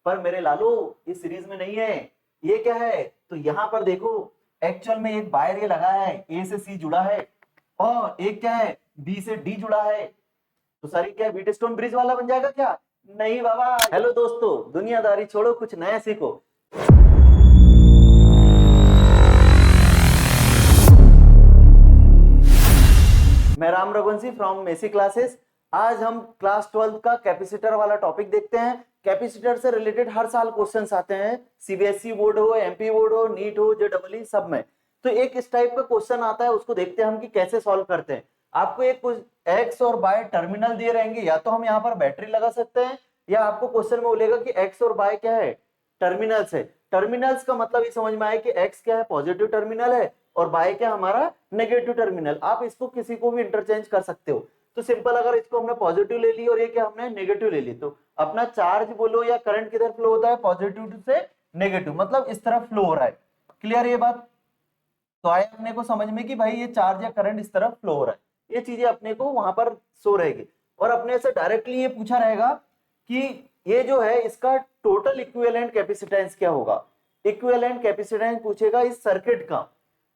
पर मेरे लालो ये सीरीज में नहीं है। ये क्या है? तो यहाँ पर देखो, एक्चुअल में एक वायर ये लगा है, ए से सी जुड़ा है और एक क्या है, बी से डी जुड़ा है। तो सर ये क्या व्हीटस्टोन ब्रिज वाला बन जाएगा क्या? नहीं बाबा। हेलो दोस्तों, दुनियादारी छोड़ो, कुछ नया सीखो। मैं Ram Raghuvanshi from Messy classes. आज हम क्लास 12 का कैपेसिटर वाला टॉपिक देखते हैं। कैपेसिटर से रिलेटेड हर साल क्वेश्चंस आते हैं, सीबीएसई बोर्ड हो, एमपी बोर्ड हो, नीट हो, जेईई सब में। तो एक इस टाइप का क्वेश्चन आता है, उसको देखते हैं हम कि कैसे सॉल्व करते हैं। आपको एक कुछ एक्स और वाई टर्मिनल दिए रहेंगे, या तो हम यहाँ पर बैटरी लगा सकते हैं, या आपको क्वेश्चन में बोलेगा कि एक्स और वाई क्या है, टर्मिनल्स है। टर्मिनल्स का मतलब ये समझ में आए कि एक्स क्या है, पॉजिटिव टर्मिनल है, और बाय क्या हमारा नेगेटिव टर्मिनल। आप इसको किसी को भी इंटरचेंज कर सकते हो। तो सिंपल, अगर इसको हमने पॉजिटिव ले ली और ये क्या हमने नेगेटिव ले ली, तो अपना चार्ज बोलो या करंट किधर फ्लो होता है, पॉजिटिव से नेगेटिव, मतलब इस तरफ फ्लो हो रहा है। क्लियर ये बात? तो आए अपने को समझ में कि भाई ये चार्ज या करंट इस तरफ फ्लो हो रहा है। ये चीजें अपने को वहां पर शो रहेगी। और अपने से डायरेक्टली ये पूछा रहेगा कि ये जो है इसका टोटल इक्विवेलेंट कैपेसिटेंस क्या होगा। इक्विवेलेंट कैपेसिटेंस पूछेगा इस सर्किट का।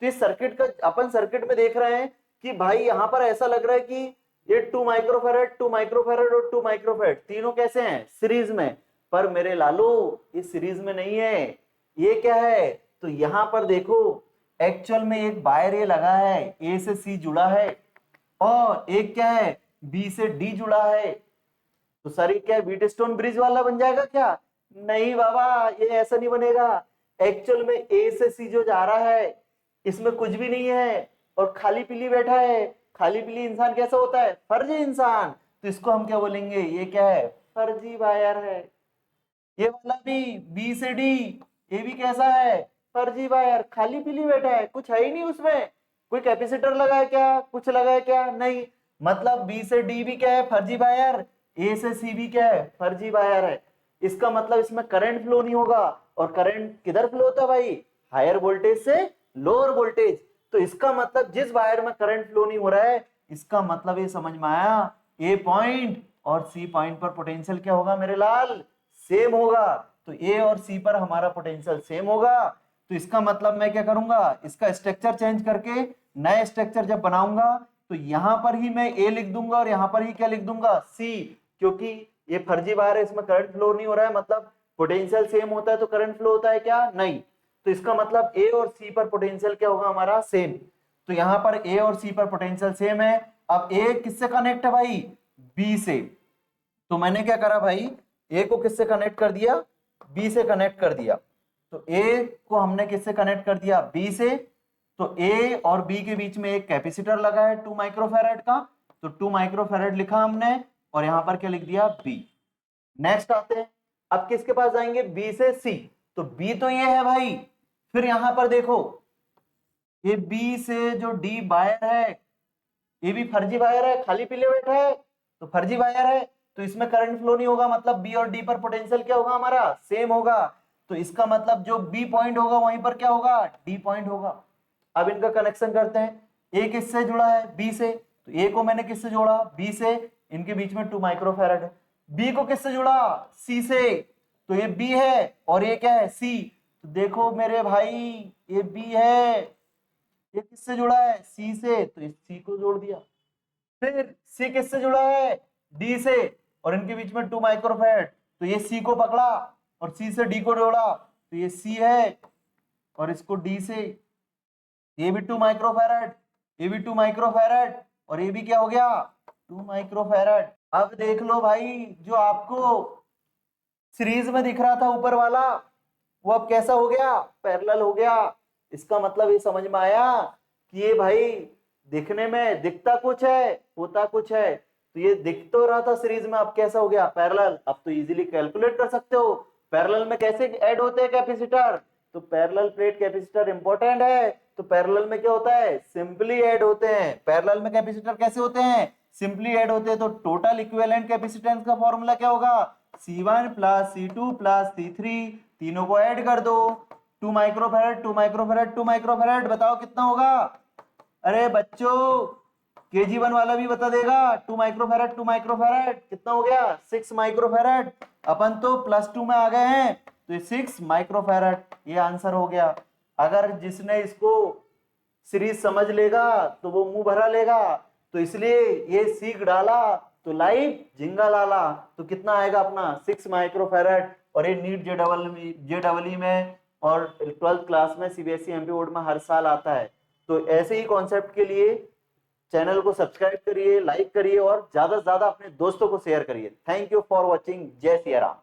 तो इस सर्किट का अपन सर्किट में देख रहे हैं कि भाई यहां पर ऐसा लग रहा है कि ये 2 माइक्रोफैरड, 2 माइक्रोफैरड और 2 माइक्रोफैरड तीनों कैसे हैं, सीरीज में। पर मेरे लालो ये सीरीज में नहीं है। ये क्या है? तो यहां पर देखो, एक्चुअल में एक वायर ये लगा है, ए से सी जुड़ा है और एक क्या है, बी से डी जुड़ा है। तो सर ये क्या व्हीटस्टोन ब्रिज वाला बन जाएगा क्या? नहीं बाबा, ये ऐसा नहीं बनेगा। एक्चुअल में ए से सी जो जा रहा है इसमें कुछ भी नहीं है और खाली पीली बैठा है। खाली पीली इंसान कैसा होता है? फर्जी इंसान। तो इसको हम क्या बोलेंगे, ये क्या है, फर्जी वायर है। ये वाला भी बी से डी, ये भी कैसा है, फर्जी वायर। खाली पीली बैठा है, कुछ है ही नहीं उसमें। कोई कैपेसिटर लगा है क्या, कुछ लगा है क्या? नहीं। मतलब बी से डी भी क्या है, फर्जी वायर। ए से सी भी क्या है, फर्जी वायर है। इसका मतलब इसमें करंट फ्लो नहीं होगा। और करंट किधर फ्लो होता है भाई, हायर वोल्टेज से लोअर वोल्टेज। तो इसका मतलब जिस वायर में करंट फ्लो नहीं हो रहा है, इसका मतलब ये समझ में आया, ए पॉइंट और सी पॉइंट पर पोटेंशियल क्या होगा मेरे लाल, सेम होगा। तो ए और सी पर हमारा पोटेंशियल सेम होगा। तो इसका मतलब मैं क्या करूंगा, इसका स्ट्रक्चर चेंज करके नए स्ट्रक्चर जब बनाऊंगा तो यहां पर ही मैं ए लिख दूंगा और यहां पर ही क्या लिख दूंगा, सी। क्योंकि ये फर्जी वायर है, इसमें करंट फ्लो नहीं हो रहा है, मतलब पोटेंशियल सेम होता है तो करंट फ्लो होता है क्या, नहीं। तो इसका मतलब ए और सी पर पोटेंशियल क्या होगा हमारा, सेम। तो यहां पर ए और सी पर पोटेंशियल सेम है। अब ए किससे कनेक्ट है भाई, बी से। तो मैंने क्या करा भाई, ए को किससे कनेक्ट कर दिया, बी से कनेक्ट कर दिया। तो ए को हमने किससे कनेक्ट कर दिया, बी से। तो ए और बी के बीच में एक कैपेसिटर लगा है 2 माइक्रोफैरड का। तो 2 माइक्रोफैरड लिखा हमने और यहां पर क्या लिख दिया, बी। नेक्स्ट आते हैं, अब किसके पास जाएंगे, बी से सी। तो बी तो ये है भाई। फिर यहां पर देखो, ये बी से जो डी वायर है, ये भी फर्जी वायर है, खाली पीले बैठा है तो फर्जी वायर है। तो इसमें करंट फ्लो नहीं होगा, मतलब बी और डी पर पोटेंशियल क्या होगा हमारा, सेम होगा। तो इसका मतलब जो बी पॉइंट होगा वहीं पर क्या होगा, डी पॉइंट होगा। अब इनका कनेक्शन करते हैं, ए किससे जुड़ा है, बी से। तो ए को मैंने किससे जोड़ा, बी से। इनके बीच में 2 माइक्रोफैरड है। बी को किससे जुड़ा, सी से। तो ये बी है और ये क्या है, सी। तो देखो मेरे भाई, ये बी है, ये किससे जुड़ा है, सी से, तो इस सी को जोड़ दिया। फिर सी किससे जुड़ा है, डी से, और इनके बीच में 2 माइक्रोफैरड। तो ये सी को पकड़ा और सी से डी को जोड़ा, तो ये सी है और इसको डी से। ये भी 2 माइक्रोफैरड, ये भी 2 माइक्रोफैरड, और ये भी क्या हो गया, 2 माइक्रोफैरड। अब देख लो भाई, जो आपको सीरीज में दिख रहा था ऊपर वाला, वो अब कैसा हो गया, पैरेलल हो गया। इसका मतलब ये समझ में आया कि ये भाई दिखने में दिखता कुछ है, होता कुछ है। तो ये दिख तो रहा था सीरीज में, अब कैसा हो गया, पैरेलल। अब तो इजीली कैलकुलेट कर सकते हो पैरेलल में कैसे ऐड होते हैं कैपेसिटर। तो पैरेलल प्लेट कैपेसिटर इंपॉर्टेंट है। तो पैरेलल में क्या होता है, सिंपली ऐड होते हैं। पैरेलल में कैपेसिटर कैसे होते हैं, सिंपली ऐड होते हैं। तो टोटल इक्विवेलेंट कैपेसिटेंस का फॉर्मूला क्या होगा, C1 plus C2 plus C3, तीनों को ऐड कर दो। 2 माइक्रोफैरड, 2 माइक्रोफैरड, 2 माइक्रोफैरड, बताओ कितना होगा। अरे बच्चों, KG1 वाला भी बता देगा 2 माइक्रोफैरड 2 माइक्रोफैरड कितना हो गया 6 माइक्रोफैरड। अपन तो +2 में आ गए हैं तो ये 6 माइक्रोफैरड ये आंसर हो गया। अगर जिसने इसको सीरीज समझ लेगा तो वो मुंह भरा लेगा, तो इसलिए ये सीख डाला तो लाइव झिंगा लाला। तो कितना आएगा अपना 6 माइक्रोफैरड। और ये नीट JEE में और 12th क्लास में CBSE MP बोर्ड में हर साल आता है। तो ऐसे ही कॉन्सेप्ट के लिए चैनल को सब्सक्राइब करिए, लाइक करिए और ज्यादा से ज्यादा अपने दोस्तों को शेयर करिए। Thank you for watching. जय सिया राम।